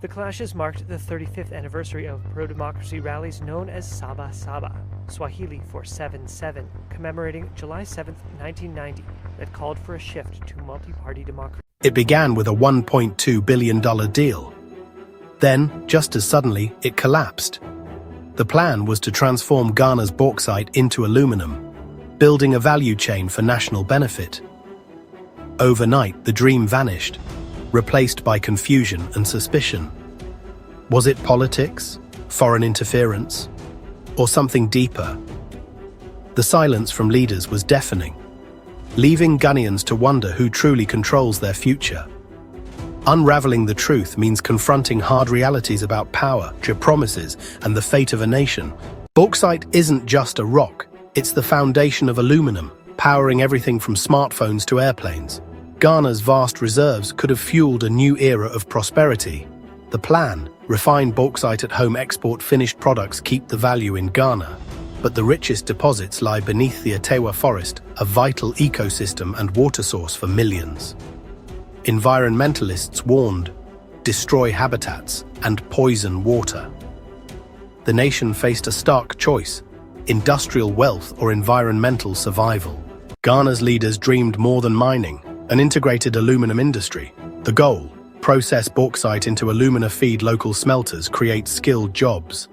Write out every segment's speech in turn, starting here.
The clashes marked the 35th anniversary of pro-democracy rallies known as Saba Saba, Swahili for 7-7, commemorating July 7, 1990, that called for a shift to multi-party democracy. It began with a $1.2 billion deal. Then, just as suddenly, it collapsed. The plan was to transform Ghana's bauxite into aluminum, building a value chain for national benefit. Overnight, the dream vanished, replaced by confusion and suspicion. Was it politics, foreign interference, or something deeper? The silence from leaders was deafening, leaving Ghanaians to wonder who truly controls their future. Unraveling the truth means confronting hard realities about power, promises, and the fate of a nation. Bauxite isn't just a rock, it's the foundation of aluminum, powering everything from smartphones to airplanes. Ghana's vast reserves could have fueled a new era of prosperity. The plan: refine bauxite at home, export finished products, keep the value in Ghana. But the richest deposits lie beneath the Atewa forest, a vital ecosystem and water source for millions. Environmentalists warned: destroy habitats and poison water. The nation faced a stark choice: industrial wealth or environmental survival. Ghana's leaders dreamed more than mining, an integrated aluminum industry. The goal: process bauxite into alumina, feed local smelters, create skilled jobs.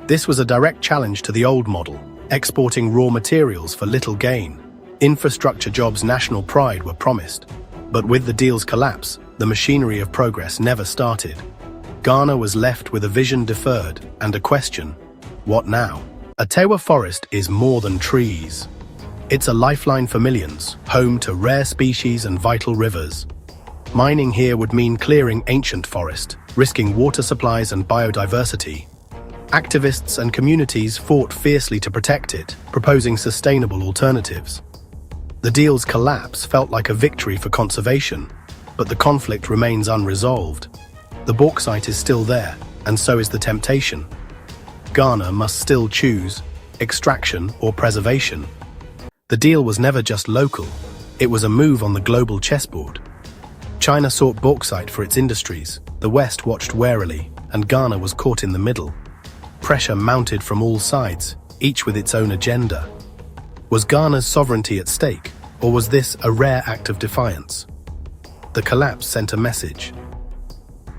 This was a direct challenge to the old model, exporting raw materials for little gain. Infrastructure jobs, national pride were promised. But with the deal's collapse, the machinery of progress never started. Ghana was left with a vision deferred and a question: what now? Atewa Forest is more than trees. It's a lifeline for millions, home to rare species and vital rivers. Mining here would mean clearing ancient forest, risking water supplies and biodiversity. Activists and communities fought fiercely to protect it, proposing sustainable alternatives. The deal's collapse felt like a victory for conservation, but the conflict remains unresolved. The bauxite is still there, and so is the temptation. Ghana must still choose extraction or preservation. The deal was never just local, it was a move on the global chessboard. China sought bauxite for its industries, the West watched warily, and Ghana was caught in the middle. Pressure mounted from all sides, each with its own agenda. Was Ghana's sovereignty at stake, or was this a rare act of defiance? The collapse sent a message.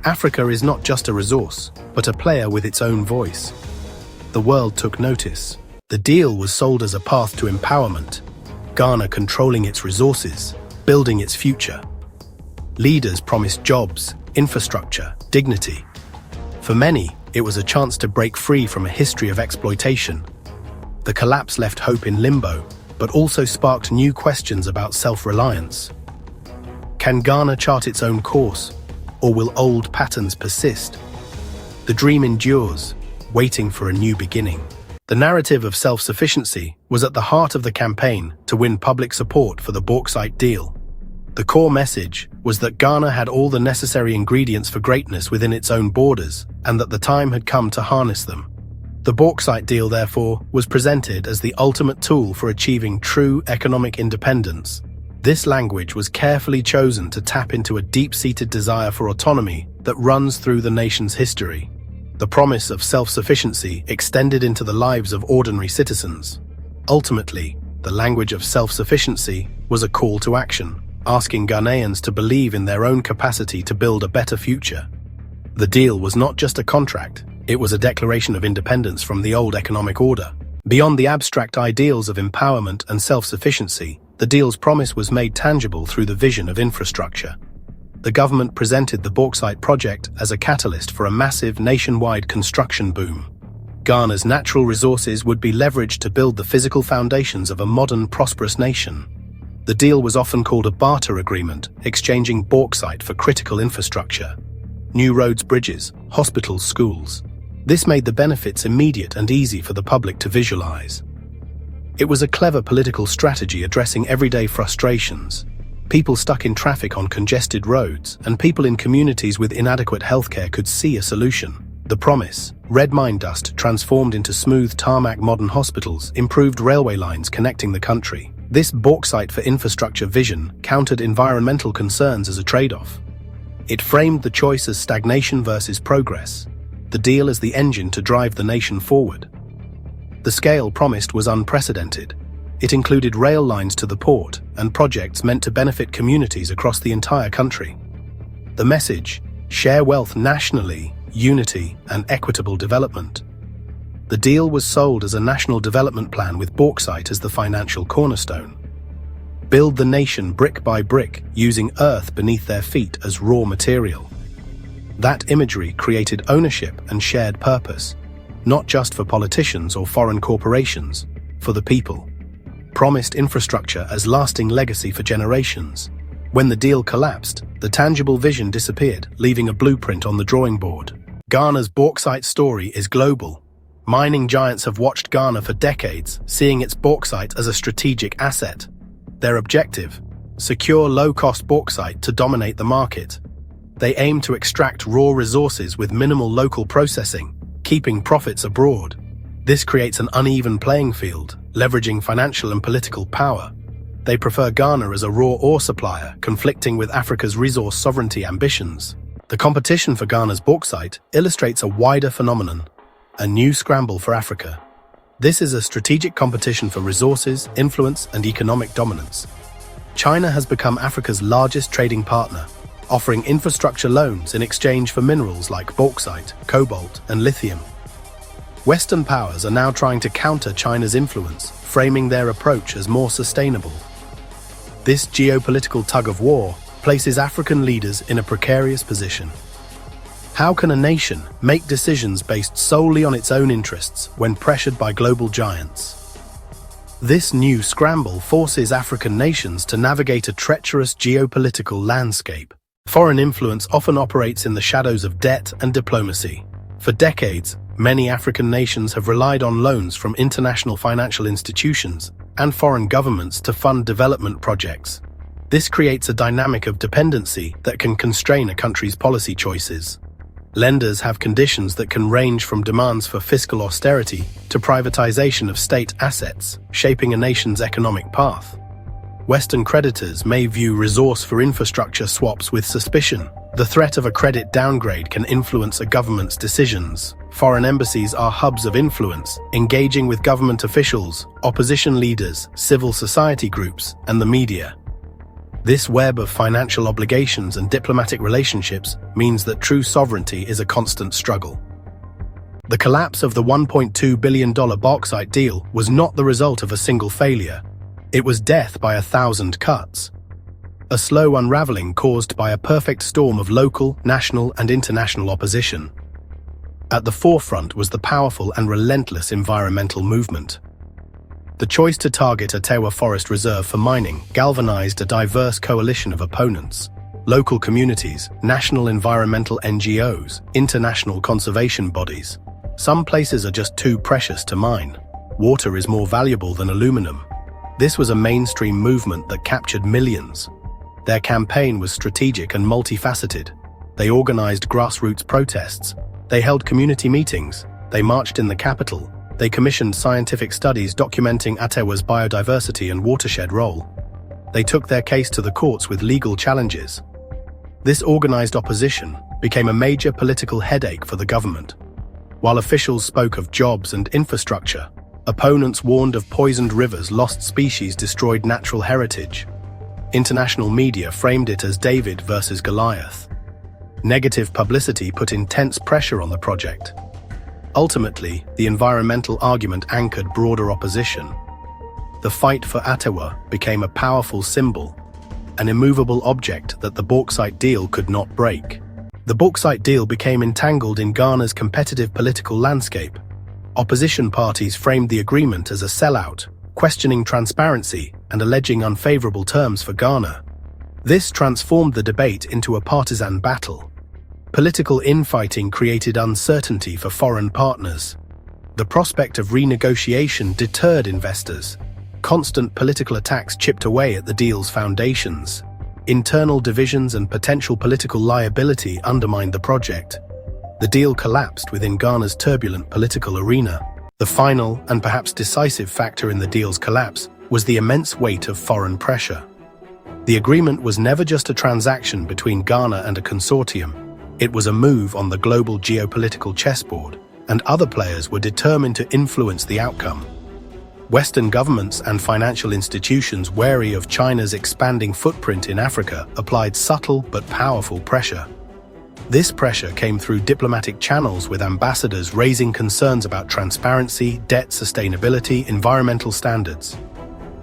Africa is not just a resource, but a player with its own voice. The world took notice. The deal was sold as a path to empowerment, Ghana controlling its resources, building its future. Leaders promised jobs, infrastructure, dignity. For many, it was a chance to break free from a history of exploitation. The collapse left hope in limbo, but also sparked new questions about self-reliance. Can Ghana chart its own course, or will old patterns persist? The dream endures, waiting for a new beginning. The narrative of self-sufficiency was at the heart of the campaign to win public support for the bauxite deal. The core message was that Ghana had all the necessary ingredients for greatness within its own borders, and that the time had come to harness them. The bauxite deal, therefore, was presented as the ultimate tool for achieving true economic independence. This language was carefully chosen to tap into a deep-seated desire for autonomy that runs through the nation's history. The promise of self-sufficiency extended into the lives of ordinary citizens. Ultimately, the language of self-sufficiency was a call to action, asking Ghanaians to believe in their own capacity to build a better future. The deal was not just a contract, it was a declaration of independence from the old economic order. Beyond the abstract ideals of empowerment and self-sufficiency, the deal's promise was made tangible through the vision of infrastructure. The government presented the bauxite project as a catalyst for a massive nationwide construction boom. Ghana's natural resources would be leveraged to build the physical foundations of a modern, prosperous nation. The deal was often called a barter agreement, exchanging bauxite for critical infrastructure. New roads, bridges, hospitals, schools. This made the benefits immediate and easy for the public to visualize. It was a clever political strategy addressing everyday frustrations. People stuck in traffic on congested roads, and people in communities with inadequate healthcare could see a solution. The promise: red mine dust transformed into smooth tarmac, modern hospitals, improved railway lines connecting the country. This bauxite for infrastructure vision countered environmental concerns as a trade-off. It framed the choice as stagnation versus progress, the deal as the engine to drive the nation forward. The scale promised was unprecedented. It included rail lines to the port and projects meant to benefit communities across the entire country. The message: share wealth nationally, unity, and equitable development. The deal was sold as a national development plan with bauxite as the financial cornerstone. Build the nation brick by brick, using earth beneath their feet as raw material. That imagery created ownership and shared purpose, not just for politicians or foreign corporations, for the people. Promised infrastructure as lasting legacy for generations. When the deal collapsed, the tangible vision disappeared, leaving a blueprint on the drawing board. Ghana's bauxite story is global. Mining giants have watched Ghana for decades, seeing its bauxite as a strategic asset. Their objective: secure low-cost bauxite to dominate the market. They aim to extract raw resources with minimal local processing, keeping profits abroad. This creates an uneven playing field, leveraging financial and political power. They prefer Ghana as a raw ore supplier, conflicting with Africa's resource sovereignty ambitions. The competition for Ghana's bauxite illustrates a wider phenomenon: a new scramble for Africa. This is a strategic competition for resources, influence, and economic dominance. China has become Africa's largest trading partner, offering infrastructure loans in exchange for minerals like bauxite, cobalt, and lithium. Western powers are now trying to counter China's influence, framing their approach as more sustainable. This geopolitical tug-of-war places African leaders in a precarious position. How can a nation make decisions based solely on its own interests when pressured by global giants? This new scramble forces African nations to navigate a treacherous geopolitical landscape. Foreign influence often operates in the shadows of debt and diplomacy. For decades, many African nations have relied on loans from international financial institutions and foreign governments to fund development projects. This creates a dynamic of dependency that can constrain a country's policy choices. Lenders have conditions that can range from demands for fiscal austerity to privatization of state assets, shaping a nation's economic path. Western creditors may view resource for infrastructure swaps with suspicion. The threat of a credit downgrade can influence a government's decisions. Foreign embassies are hubs of influence, engaging with government officials, opposition leaders, civil society groups, and the media. This web of financial obligations and diplomatic relationships means that true sovereignty is a constant struggle. The collapse of the $1.2 billion bauxite deal was not the result of a single failure. It was death by 1,000 cuts. A slow unraveling caused by a perfect storm of local, national, and international opposition. At the forefront was the powerful and relentless environmental movement. The choice to target Atewa Forest Reserve for mining galvanized a diverse coalition of opponents: local communities, national environmental NGOs, international conservation bodies. Some places are just too precious to mine. Water is more valuable than aluminum. This was a mainstream movement that captured millions. Their campaign was strategic and multifaceted. They organized grassroots protests. They held community meetings. They marched in the capital. They commissioned scientific studies documenting Atewa's biodiversity and watershed role. They took their case to the courts with legal challenges. This organized opposition became a major political headache for the government. While officials spoke of jobs and infrastructure, opponents warned of poisoned rivers, lost species, destroyed natural heritage. International media framed it as David versus Goliath. Negative publicity put intense pressure on the project. Ultimately, the environmental argument anchored broader opposition. The fight for Atewa became a powerful symbol, an immovable object that the bauxite deal could not break. The bauxite deal became entangled in Ghana's competitive political landscape. Opposition parties framed the agreement as a sellout, questioning transparency and alleging unfavorable terms for Ghana. This transformed the debate into a partisan battle. Political infighting created uncertainty for foreign partners. The prospect of renegotiation deterred investors. Constant political attacks chipped away at the deal's foundations. Internal divisions and potential political liability undermined the project. The deal collapsed within Ghana's turbulent political arena. The final and perhaps decisive factor in the deal's collapse was the immense weight of foreign pressure. The agreement was never just a transaction between Ghana and a consortium. It was a move on the global geopolitical chessboard, and other players were determined to influence the outcome. Western governments and financial institutions wary of China's expanding footprint in Africa applied subtle but powerful pressure. This pressure came through diplomatic channels, with ambassadors raising concerns about transparency, debt sustainability, environmental standards.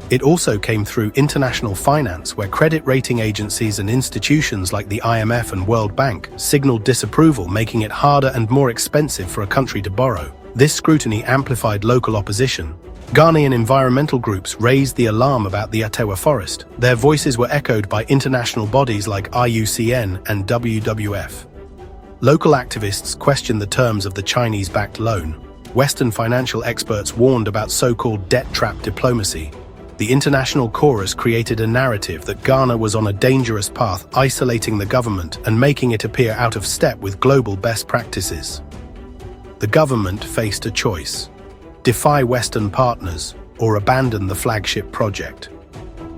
It also came through international finance, where credit rating agencies and institutions like the IMF and World Bank signaled disapproval, making it harder and more expensive for a country to borrow. This scrutiny amplified local opposition. Ghanaian environmental groups raised the alarm about the Atewa forest. Their voices were echoed by international bodies like IUCN and WWF. Local activists questioned the terms of the Chinese-backed loan. Western financial experts warned about so-called debt trap diplomacy. The international chorus created a narrative that Ghana was on a dangerous path, isolating the government and making it appear out of step with global best practices. The government faced a choice: defy Western partners or abandon the flagship project.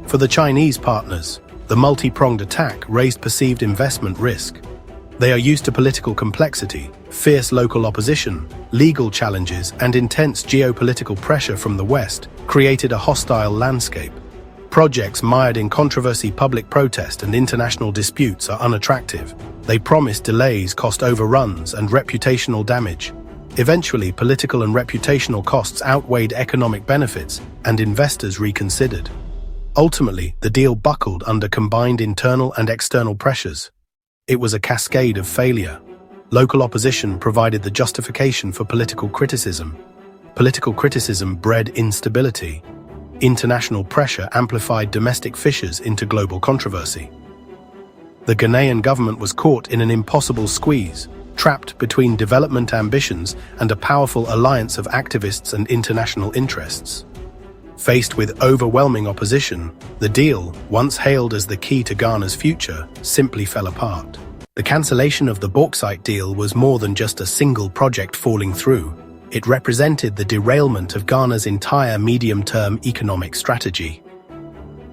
For the Chinese partners, the multi-pronged attack raised perceived investment risk. They are used to political complexity, fierce local opposition, legal challenges, and intense geopolitical pressure from the West created a hostile landscape. Projects mired in controversy, public protest, and international disputes are unattractive. They promise delays, cost overruns, and reputational damage. Eventually, political and reputational costs outweighed economic benefits, and investors reconsidered. Ultimately, the deal buckled under combined internal and external pressures. It was a cascade of failure. Local opposition provided the justification for political criticism. Political criticism bred instability. International pressure amplified domestic fissures into global controversy. The Ghanaian government was caught in an impossible squeeze, trapped between development ambitions and a powerful alliance of activists and international interests. Faced with overwhelming opposition, the deal, once hailed as the key to Ghana's future, simply fell apart. The cancellation of the bauxite deal was more than just a single project falling through. It represented the derailment of Ghana's entire medium-term economic strategy.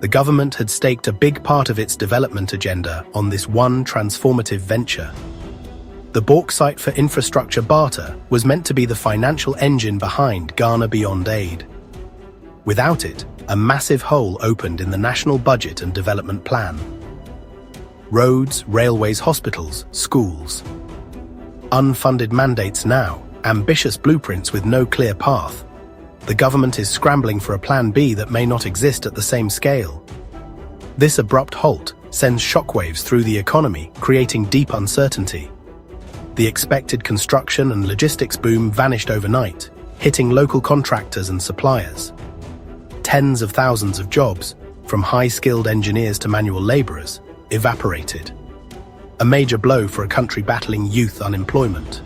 The government had staked a big part of its development agenda on this one transformative venture. The bauxite for infrastructure barter was meant to be the financial engine behind Ghana Beyond Aid. Without it, a massive hole opened in the national budget and development plan. Roads, railways, hospitals, schools. Unfunded mandates now, ambitious blueprints with no clear path. The government is scrambling for a plan B that may not exist at the same scale. This abrupt halt sends shockwaves through the economy, creating deep uncertainty. The expected construction and logistics boom vanished overnight, hitting local contractors and suppliers. Tens of thousands of jobs, from high-skilled engineers to manual laborers, evaporated. A major blow for a country battling youth unemployment.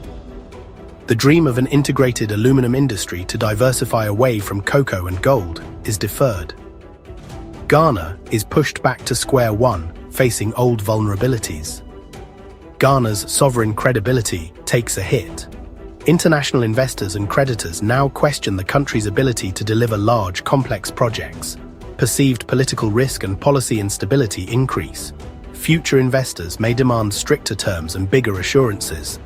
The dream of an integrated aluminum industry to diversify away from cocoa and gold is deferred. Ghana is pushed back to square one, facing old vulnerabilities. Ghana's sovereign credibility takes a hit. International investors and creditors now question the country's ability to deliver large, complex projects. Perceived political risk and policy instability increase. Future investors may demand stricter terms and bigger assurances.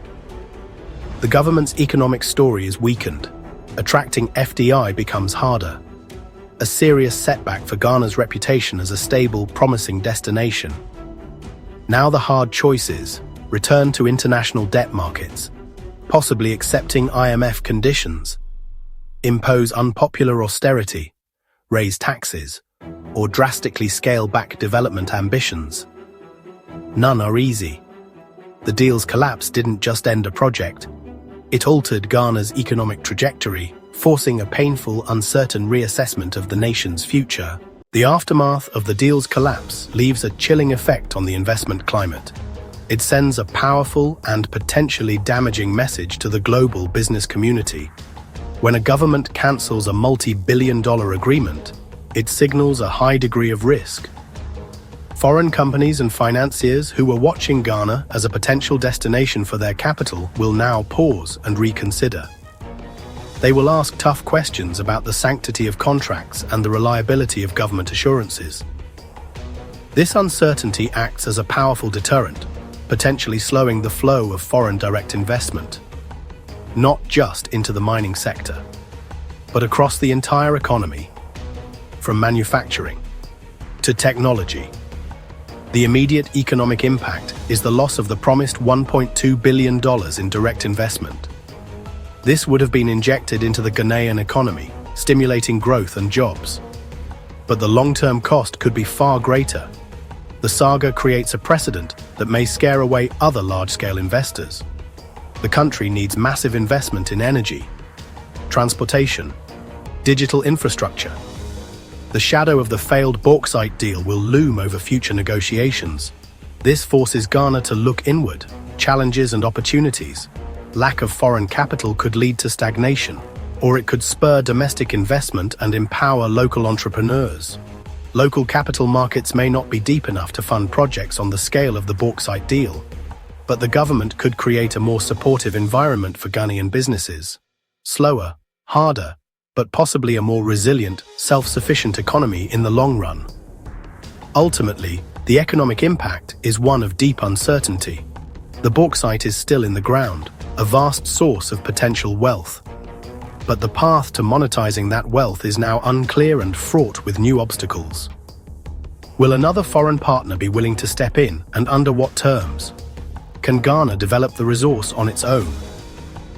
The government's economic story is weakened. Attracting FDI becomes harder. A serious setback for Ghana's reputation as a stable, promising destination. Now the hard choice is: return to international debt markets, possibly accepting IMF conditions, impose unpopular austerity, raise taxes, or drastically scale back development ambitions. None are easy. The deal's collapse didn't just end a project. It altered Ghana's economic trajectory, forcing a painful, uncertain reassessment of the nation's future. The aftermath of the deal's collapse leaves a chilling effect on the investment climate. It sends a powerful and potentially damaging message to the global business community. When a government cancels a multi-billion-dollar agreement, it signals a high degree of risk. Foreign companies and financiers who were watching Ghana as a potential destination for their capital will now pause and reconsider. They will ask tough questions about the sanctity of contracts and the reliability of government assurances. This uncertainty acts as a powerful deterrent, potentially slowing the flow of foreign direct investment, not just into the mining sector, but across the entire economy, from manufacturing to technology. The immediate economic impact is the loss of the promised $1.2 billion in direct investment. This would have been injected into the Ghanaian economy, stimulating growth and jobs. But the long-term cost could be far greater. The saga creates a precedent that may scare away other large-scale investors. The country needs massive investment in energy, transportation, digital infrastructure. The shadow of the failed bauxite deal will loom over future negotiations. This forces Ghana to look inward, challenges and opportunities. Lack of foreign capital could lead to stagnation, or it could spur domestic investment and empower local entrepreneurs. Local capital markets may not be deep enough to fund projects on the scale of the bauxite deal, but the government could create a more supportive environment for Ghanaian businesses. Slower, harder, but possibly a more resilient, self-sufficient economy in the long run. Ultimately, the economic impact is one of deep uncertainty. The bauxite is still in the ground, a vast source of potential wealth. But the path to monetizing that wealth is now unclear and fraught with new obstacles. Will another foreign partner be willing to step in, and under what terms? Can Ghana develop the resource on its own?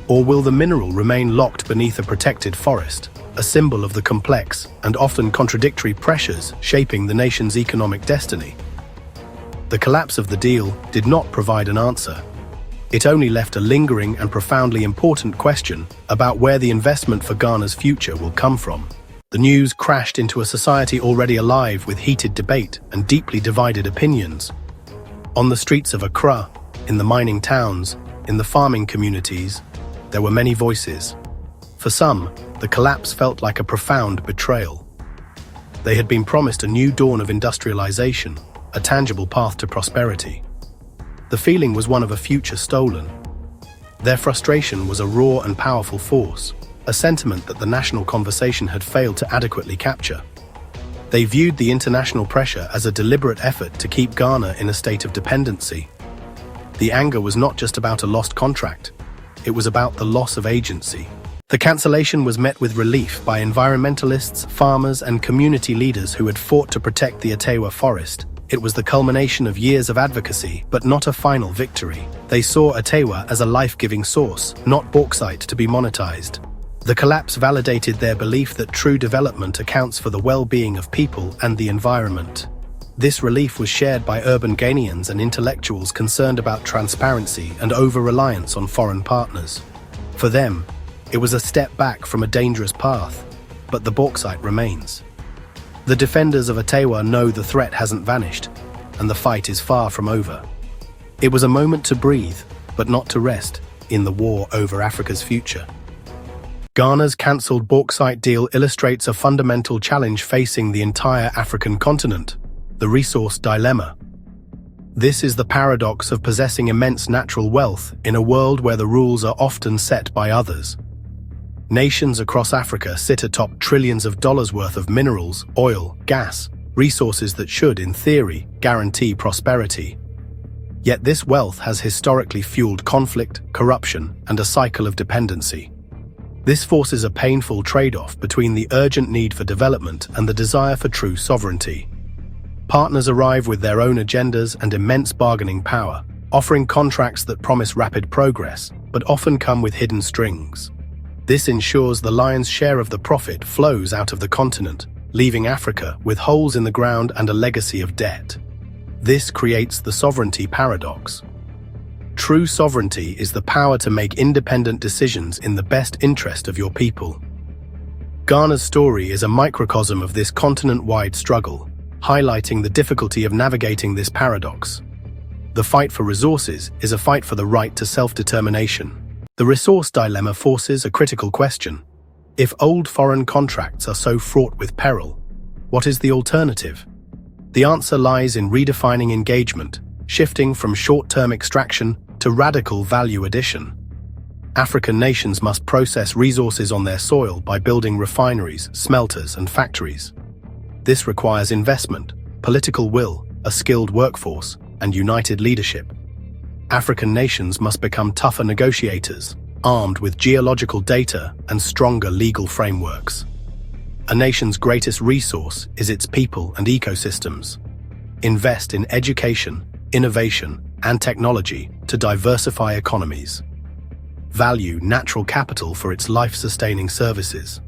Or will the mineral remain locked beneath a protected forest, a symbol of the complex and often contradictory pressures shaping the nation's economic destiny? The collapse of the deal did not provide an answer. It only left a lingering and profoundly important question about where the investment for Ghana's future will come from. The news crashed into a society already alive with heated debate and deeply divided opinions. On the streets of Accra, in the mining towns, in the farming communities, there were many voices. For some, the collapse felt like a profound betrayal. They had been promised a new dawn of industrialization, a tangible path to prosperity. The feeling was one of a future stolen. Their frustration was a raw and powerful force, a sentiment that the national conversation had failed to adequately capture. They viewed the international pressure as a deliberate effort to keep Ghana in a state of dependency. The anger was not just about a lost contract, it was about the loss of agency. The cancellation was met with relief by environmentalists, farmers, and community leaders who had fought to protect the Atewa forest. It was the culmination of years of advocacy, but not a final victory. They saw Atewa as a life-giving source, not bauxite to be monetized. The collapse validated their belief that true development accounts for the well-being of people and the environment. This relief was shared by urban Ghanaians and intellectuals concerned about transparency and over-reliance on foreign partners. For them, it was a step back from a dangerous path, but the bauxite remains. The defenders of Atewa know the threat hasn't vanished, and the fight is far from over. It was a moment to breathe, but not to rest, in the war over Africa's future. Ghana's cancelled bauxite deal illustrates a fundamental challenge facing the entire African continent: the resource dilemma. This is the paradox of possessing immense natural wealth in a world where the rules are often set by others. Nations across Africa sit atop trillions of dollars worth of minerals, oil, gas, resources that should, in theory, guarantee prosperity. Yet this wealth has historically fueled conflict, corruption, and a cycle of dependency. This forces a painful trade-off between the urgent need for development and the desire for true sovereignty. Partners arrive with their own agendas and immense bargaining power, offering contracts that promise rapid progress, but often come with hidden strings. This ensures the lion's share of the profit flows out of the continent, leaving Africa with holes in the ground and a legacy of debt. This creates the sovereignty paradox. True sovereignty is the power to make independent decisions in the best interest of your people. Ghana's story is a microcosm of this continent-wide struggle, highlighting the difficulty of navigating this paradox. The fight for resources is a fight for the right to self-determination. The resource dilemma forces a critical question. If old foreign contracts are so fraught with peril, what is the alternative? The answer lies in redefining engagement, shifting from short-term extraction to radical value addition. African nations must process resources on their soil by building refineries, smelters, and factories. This requires investment, political will, a skilled workforce, and united leadership. African nations must become tougher negotiators, armed with geological data and stronger legal frameworks. A nation's greatest resource is its people and ecosystems. Invest in education, innovation, and technology to diversify economies. Value natural capital for its life-sustaining services.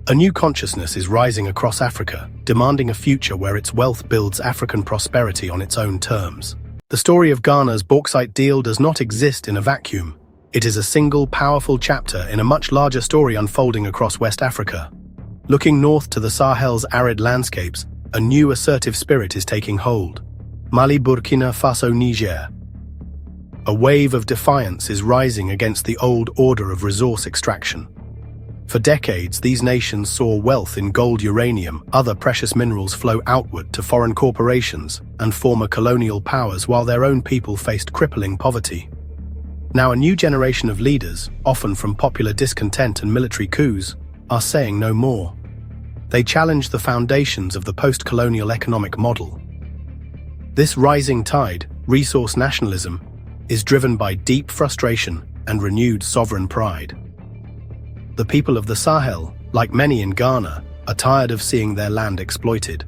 A new consciousness is rising across Africa, demanding a future where its wealth builds African prosperity on its own terms. The story of Ghana's bauxite deal does not exist in a vacuum. It is a single, powerful chapter in a much larger story unfolding across West Africa. Looking north to the Sahel's arid landscapes, a new assertive spirit is taking hold. Mali, Burkina Faso, Niger. A wave of defiance is rising against the old order of resource extraction. For decades, these nations saw wealth in gold, uranium, other precious minerals flow outward to foreign corporations and former colonial powers while their own people faced crippling poverty. Now a new generation of leaders, often from popular discontent and military coups, are saying no more. They challenge the foundations of the post-colonial economic model. This rising tide, resource nationalism, is driven by deep frustration and renewed sovereign pride. The people of the Sahel, like many in Ghana, are tired of seeing their land exploited.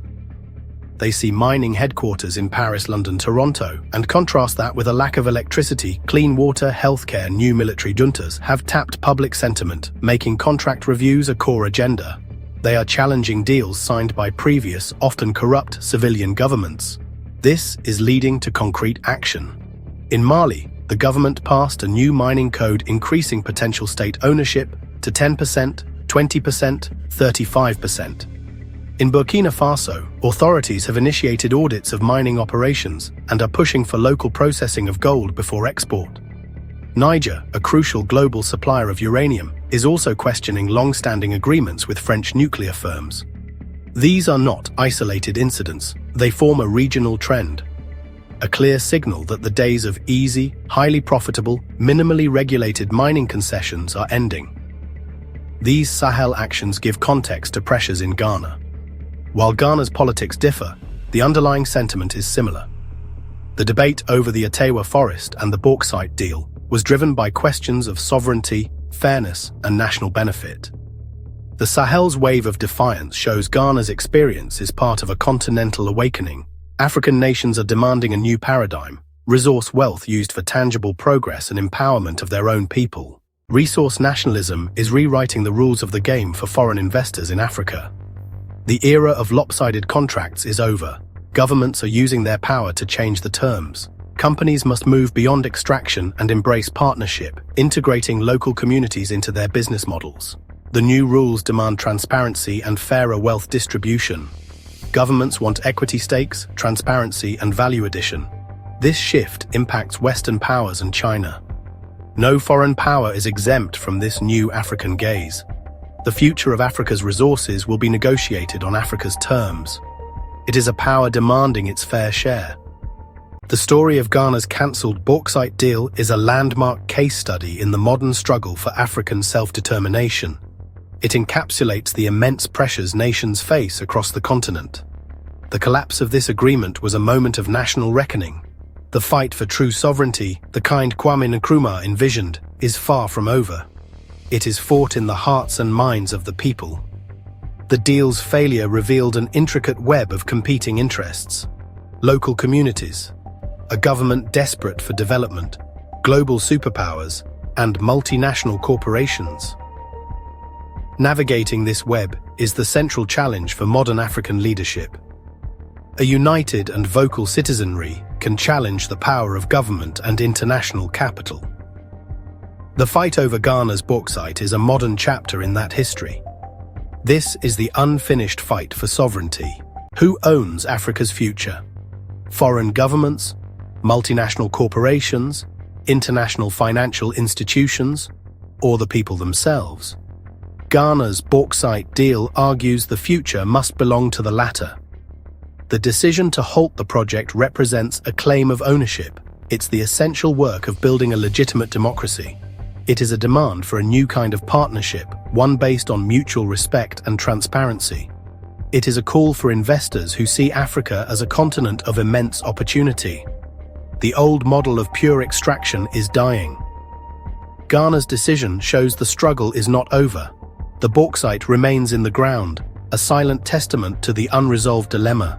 They see mining headquarters in Paris, London, Toronto, and contrast that with a lack of electricity, clean water, healthcare. New military juntas have tapped public sentiment, making contract reviews a core agenda. They are challenging deals signed by previous, often corrupt, civilian governments. This is leading to concrete action. In Mali, the government passed a new mining code increasing potential state ownership to 10%, 20%, 35%. In Burkina Faso, authorities have initiated audits of mining operations and are pushing for local processing of gold before export. Niger, a crucial global supplier of uranium, is also questioning long-standing agreements with French nuclear firms. These are not isolated incidents, they form a regional trend. A clear signal that the days of easy, highly profitable, minimally regulated mining concessions are ending. These Sahel actions give context to pressures in Ghana. While Ghana's politics differ, the underlying sentiment is similar. The debate over the Atewa forest and the bauxite deal was driven by questions of sovereignty, fairness, and national benefit. The Sahel's wave of defiance shows Ghana's experience is part of a continental awakening. African nations are demanding a new paradigm, resource wealth used for tangible progress and empowerment of their own people. Resource nationalism is rewriting the rules of the game for foreign investors in Africa. The era of lopsided contracts is over. Governments are using their power to change the terms. Companies must move beyond extraction and embrace partnership, integrating local communities into their business models. The new rules demand transparency and fairer wealth distribution. Governments want equity stakes, transparency, and value addition. This shift impacts Western powers and China. No foreign power is exempt from this new African gaze. The future of Africa's resources will be negotiated on Africa's terms. It is a power demanding its fair share. The story of Ghana's cancelled bauxite deal is a landmark case study in the modern struggle for African self-determination. It encapsulates the immense pressures nations face across the continent. The collapse of this agreement was a moment of national reckoning. The fight for true sovereignty, the kind Kwame Nkrumah envisioned, is far from over. It is fought in the hearts and minds of the people. The deal's failure revealed an intricate web of competing interests. Local communities, a government desperate for development, global superpowers, and multinational corporations. Navigating this web is the central challenge for modern African leadership. A united and vocal citizenry can challenge the power of government and international capital. The fight over Ghana's bauxite is a modern chapter in that history. This is the unfinished fight for sovereignty. Who owns Africa's future? Foreign governments, multinational corporations, international financial institutions, or the people themselves? Ghana's bauxite deal argues the future must belong to the latter. The decision to halt the project represents a claim of ownership. It's the essential work of building a legitimate democracy. It is a demand for a new kind of partnership, one based on mutual respect and transparency. It is a call for investors who see Africa as a continent of immense opportunity. The old model of pure extraction is dying. Ghana's decision shows the struggle is not over. The bauxite remains in the ground, a silent testament to the unresolved dilemma.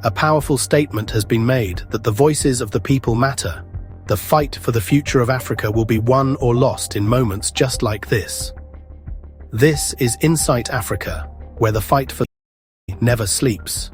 A powerful statement has been made that the voices of the people matter. The fight for the future of Africa will be won or lost in moments just like this. This is Insight Africa, where the fight for never sleeps.